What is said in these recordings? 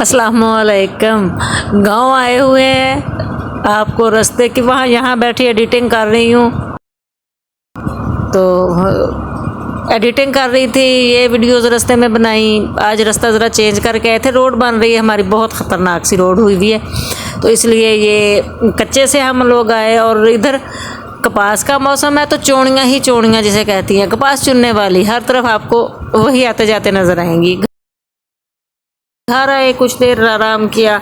अस्सलामुअलैकुम। गांव आए हुए हैं, आपको रास्ते की वहाँ यहाँ बैठी एडिटिंग कर रही हूँ। तो एडिटिंग कर रही थी, ये वीडियोज़ रास्ते में बनाई। आज रास्ता ज़रा चेंज करके आए थे, रोड बन रही है हमारी, बहुत ख़तरनाक सी रोड हुई हुई है, तो इसलिए ये कच्चे से हम लोग आए। और इधर कपास का मौसम है तो चौड़ियाँ ही चौड़ियाँ जिसे कहती हैं, कपास चुनने वाली हर तरफ आपको वही आते जाते नज़र आएंगी। घर आए, कुछ देर आराम किया।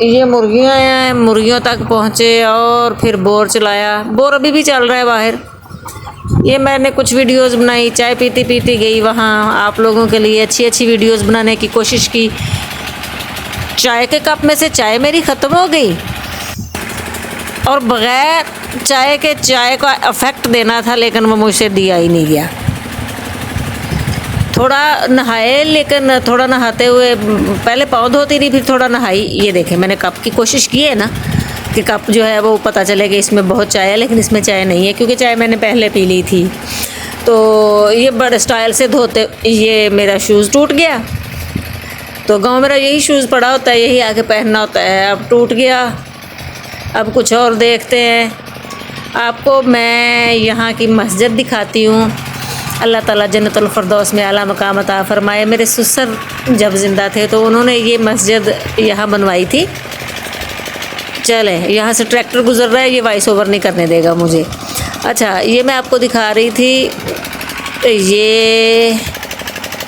ये मुर्गियाँ हैं, मुर्गियों तक पहुँचे और फिर बोर चलाया। बोर अभी भी चल रहा है बाहर। ये मैंने कुछ वीडियोस बनाई, चाय पीती पीती गई वहाँ, आप लोगों के लिए अच्छी अच्छी वीडियोस बनाने की कोशिश की। चाय के कप में से चाय मेरी ख़त्म हो गई और बग़ैर चाय के चाय का इफ़ेक्ट देना था, लेकिन वो मुझसे दिया ही नहीं गया। थोड़ा नहाए, लेकिन थोड़ा नहाते हुए पहले पाँव धोती रही, फिर थोड़ा नहाई। ये देखें, मैंने कप की कोशिश की है ना कि कप जो है वो पता चले कि इसमें बहुत चाय है, लेकिन इसमें चाय नहीं है क्योंकि चाय मैंने पहले पी ली थी। तो ये बड़े स्टाइल से धोते, ये मेरा शूज़ टूट गया। तो गांव मेरा यही शूज़ पड़ा होता है, यही आके पहनना होता है। अब टूट गया, अब कुछ और देखते हैं। आपको मैं यहाँ की मस्जिद दिखाती हूँ। अल्लाह ताला जन्नतुल फ़िरदौस में आला मकाम अता फ़रमाए। मेरे ससुर जब ज़िंदा थे तो उन्होंने ये मस्जिद यहाँ बनवाई थी। चले, यहाँ से ट्रैक्टर गुज़र रहा है, ये वॉइस ओवर नहीं करने देगा मुझे। अच्छा, ये मैं आपको दिखा रही थी, ये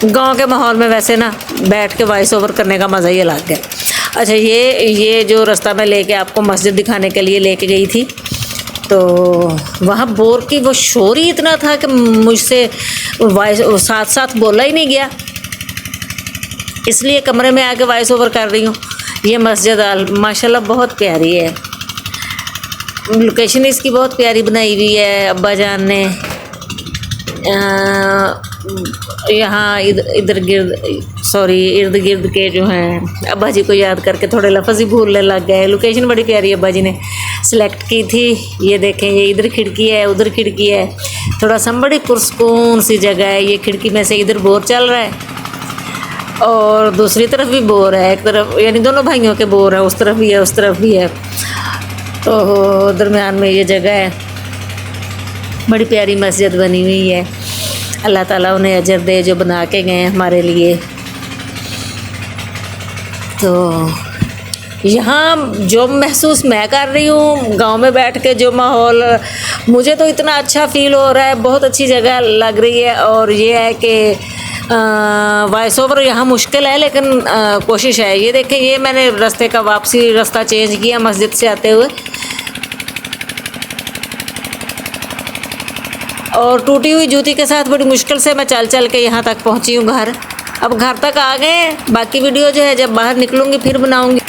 गांव के माहौल में वैसे ना बैठ के वॉइस ओवर करने का मज़ा ही अलग है। अच्छा, ये जो रास्ता मैं लेके आपको मस्जिद दिखाने के लिए लेके गई थी, तो वहाँ बोर की वो शोर ही इतना था कि मुझसे वॉइस साथ साथ बोला ही नहीं गया, इसलिए कमरे में आके वॉइस ओवर कर रही हूँ। ये मस्जिद माशाल्लाह बहुत प्यारी है, लोकेशन इसकी बहुत प्यारी बनाई हुई है। अब्बा जान ने यहाँ इर्द गिर्द के जो हैं, अब्बा जी को याद करके थोड़े लफ्ज़ ही भूलने लग गए। लोकेशन बड़ी प्यारी अब्बा जी ने सिलेक्ट की थी। ये देखें, ये इधर खिड़की है, उधर खिड़की है, थोड़ा सा बड़ी पुरसकून सी जगह है। ये खिड़की में से इधर बोर चल रहा है और दूसरी तरफ भी बोर है, एक तरफ यानी दोनों भाइयों के बोर है, उस तरफ भी है उस तरफ भी है। तो दरमियान में ये जगह है, बड़ी प्यारी मस्जिद बनी हुई है। अल्लाह ताला उन्हें अजर दे जो बना के गए हैं हमारे लिए। तो यहाँ जो महसूस मैं कर रही हूँ गांव में बैठ के, जो माहौल, मुझे तो इतना अच्छा फ़ील हो रहा है, बहुत अच्छी जगह लग रही है। और ये है कि वॉइस ओवर यहाँ मुश्किल है, लेकिन कोशिश है। ये देखें, ये मैंने रास्ते का वापसी रास्ता चेंज किया मस्जिद से आते हुए, और टूटी हुई जूती के साथ बड़ी मुश्किल से मैं चल चल के यहाँ तक पहुँची हूँ घर। अब घर तक आ गए, बाकी वीडियो जो है जब बाहर निकलूँगी फिर बनाऊँगी।